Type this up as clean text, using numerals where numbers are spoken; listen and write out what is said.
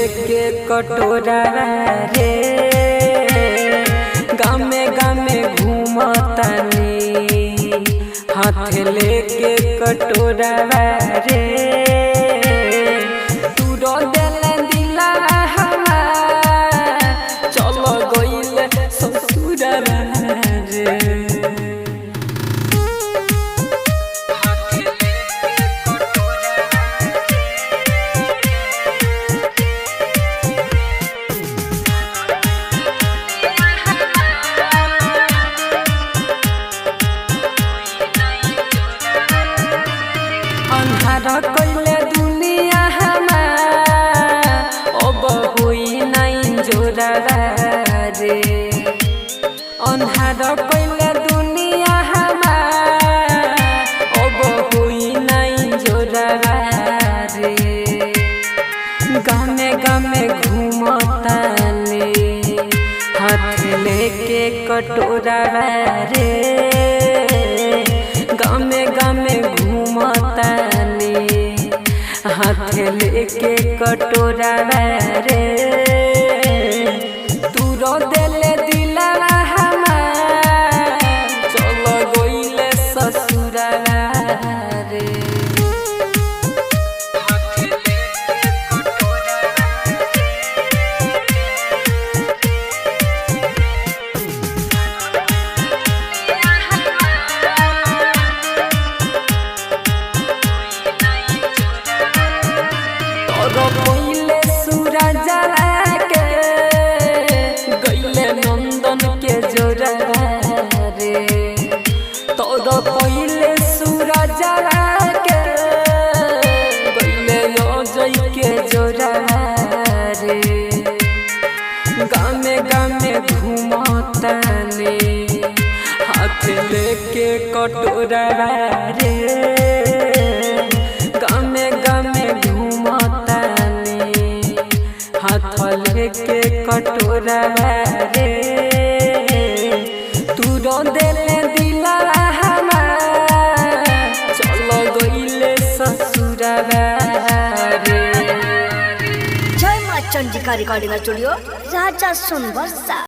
लेके कटोरा रे गामे गामे घूमतानी हाथ लेके कटोरा रे तू रो दिल दिला हमार चलो गइल ससुरा रे अन्हार कइले दुनिया हमार अब होई नाइ जोरा रे अन्हार कइले दुनिया हमार अब होई नाइ जोरा रे गामे गामे घूमतानी हाथ लेके कटोरा रे गामे गामे घूमतानी हाथ लेके कटोरा रे तू रो दिले दिला हमार चलो गइले ससुरा रे पहिले सूरज के गइले नंदन के जोरा रे तोर पहिले सूरज के गइले अजय के जोरा रे गामे गामे घूमतानी हाथ लेके कटोरा रे गामे गामे हाथ लेके कटोरा रे तू रो दिले दिला हमार चलो गइले ससुरा रे। जय माँ चंडिका रिकॉर्डिंग स्टूडियो राजा सोनवर्षा।